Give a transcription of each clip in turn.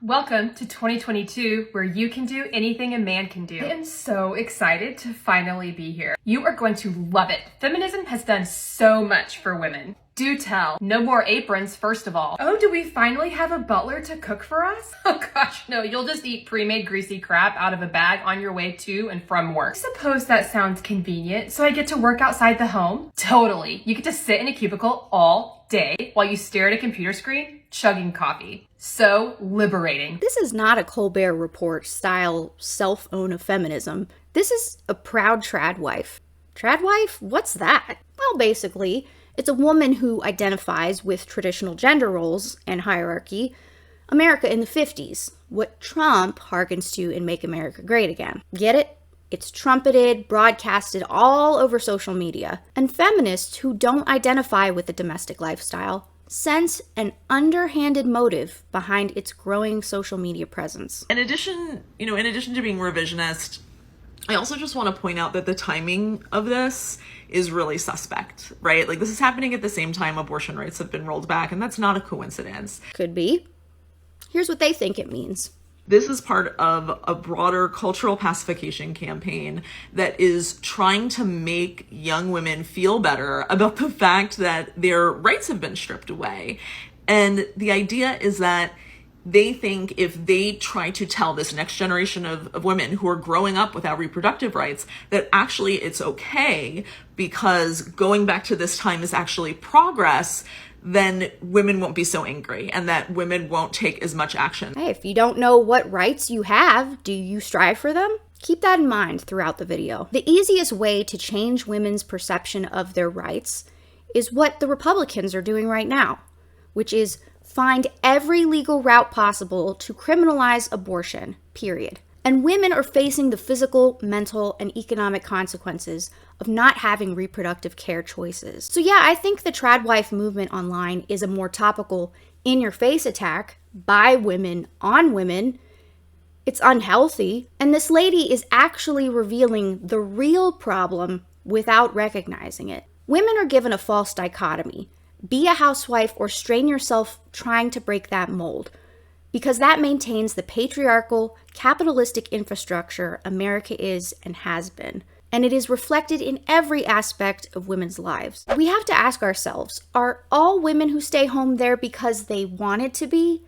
Welcome to 2022, where you can do anything a man can do. I am so excited to finally be here. You are going to love it. Feminism has done so much for women. Do tell. No more aprons, first of all. Oh, do we finally have a butler to cook for us? Oh gosh, no, you'll just eat pre-made greasy crap out of a bag on your way to and from work. I suppose that sounds convenient, so I get to work outside the home? Totally. You get to sit in a cubicle all day while you stare at a computer screen, chugging coffee. So liberating. This is not a Colbert Report style self-own of feminism. This is a proud tradwife. Tradwife? What's that? Well, basically, it's a woman who identifies with traditional gender roles and hierarchy, America in the 50s, what Trump harkens to in Make America Great Again. Get it? It's trumpeted, broadcasted all over social media. And feminists who don't identify with the domestic lifestyle sense an underhanded motive behind its growing social media presence. In addition to being revisionist, I also just want to point out that the timing of this is really suspect, right? Like, this is happening at the same time abortion rights have been rolled back, and that's not a coincidence. Could be. Here's what they think it means. This is part of a broader cultural pacification campaign that is trying to make young women feel better about the fact that their rights have been stripped away. And the idea is that they think if they try to tell this next generation of women who are growing up without reproductive rights that actually it's okay because going back to this time is actually progress, then women won't be so angry and that women won't take as much action. Hey, if you don't know what rights you have, do you strive for them? Keep that in mind throughout the video. The easiest way to change women's perception of their rights is what the Republicans are doing right now, which is find every legal route possible to criminalize abortion, period. And women are facing the physical, mental, and economic consequences of not having reproductive care choices. So yeah, I think the tradwife movement online is a more topical, in-your-face attack by women on women. It's unhealthy, and this lady is actually revealing the real problem without recognizing it. Women are given a false dichotomy. Be a housewife or strain yourself trying to break that mold, because that maintains the patriarchal, capitalistic infrastructure America is and has been. And it is reflected in every aspect of women's lives. We have to ask ourselves, are all women who stay home there because they wanted to be?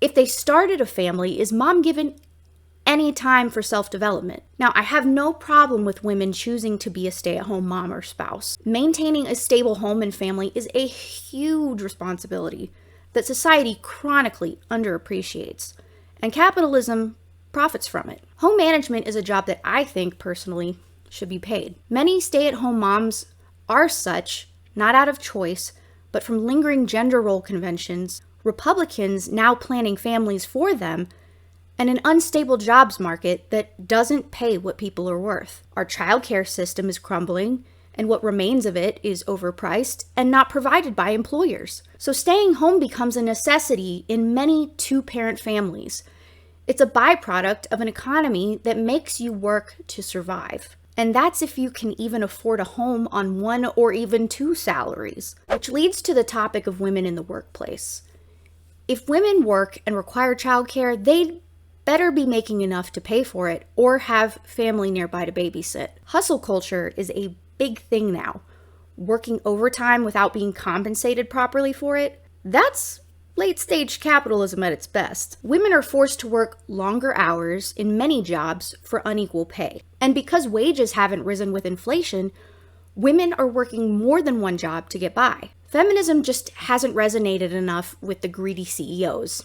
If they started a family, is mom given any time for self-development? Now, I have no problem with women choosing to be a stay-at-home mom or spouse. Maintaining a stable home and family is a huge responsibility that society chronically underappreciates, and capitalism profits from it. Home management is a job that I think, personally, should be paid. Many stay-at-home moms are such, not out of choice, but from lingering gender role conventions, Republicans now planning families for them, and an unstable jobs market that doesn't pay what people are worth. Our childcare system is crumbling, and what remains of it is overpriced and not provided by employers. So staying home becomes a necessity in many two-parent families. It's a byproduct of an economy that makes you work to survive. And that's if you can even afford a home on one or even two salaries. Which leads to the topic of women in the workplace. If women work and require childcare, they'd better be making enough to pay for it or have family nearby to babysit. Hustle culture is a big thing now. Working overtime without being compensated properly for it, that's late-stage capitalism at its best. Women are forced to work longer hours in many jobs for unequal pay. And because wages haven't risen with inflation, women are working more than one job to get by. Feminism just hasn't resonated enough with the greedy CEOs.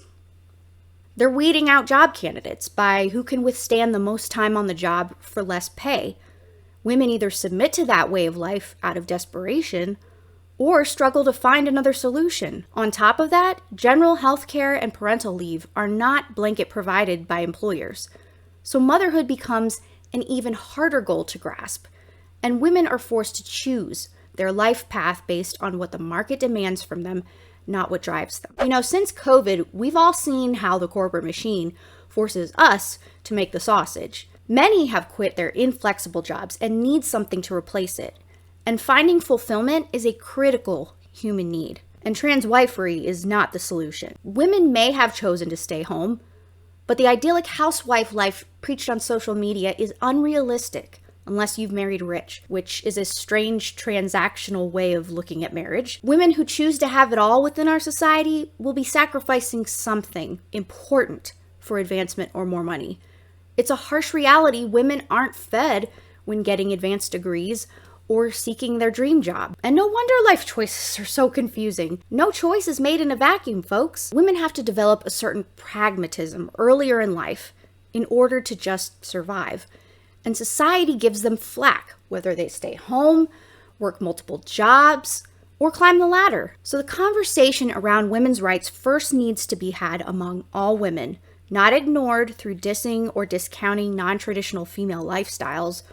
They're weeding out job candidates by who can withstand the most time on the job for less pay. Women either submit to that way of life out of desperation or struggle to find another solution. On top of that, general health care and parental leave are not blanket provided by employers. So motherhood becomes an even harder goal to grasp, and women are forced to choose their life path based on what the market demands from them, not what drives them. Since COVID, we've all seen how the corporate machine forces us to make the sausage. Many have quit their inflexible jobs and need something to replace it. And finding fulfillment is a critical human need. And transwifery is not the solution. Women may have chosen to stay home, but the idyllic housewife life preached on social media is unrealistic unless you've married rich, which is a strange transactional way of looking at marriage. Women who choose to have it all within our society will be sacrificing something important for advancement or more money. It's a harsh reality. Women aren't fed when getting advanced degrees or seeking their dream job. And no wonder life choices are so confusing. No choice is made in a vacuum, folks. Women have to develop a certain pragmatism earlier in life in order to just survive. And society gives them flack, whether they stay home, work multiple jobs, or climb the ladder. So the conversation around women's rights first needs to be had among all women, not ignored through dissing or discounting non-traditional female lifestyles,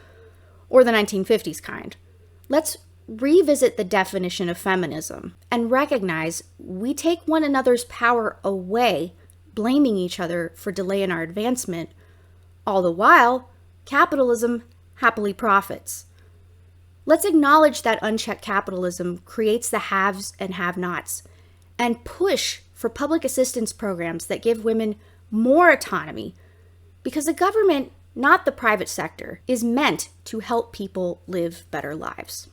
or the 1950s kind. Let's revisit the definition of feminism and recognize we take one another's power away, blaming each other for delay in our advancement, all the while capitalism happily profits. Let's acknowledge that unchecked capitalism creates the haves and have-nots and push for public assistance programs that give women more autonomy, because the government, not the private sector, is meant to help people live better lives.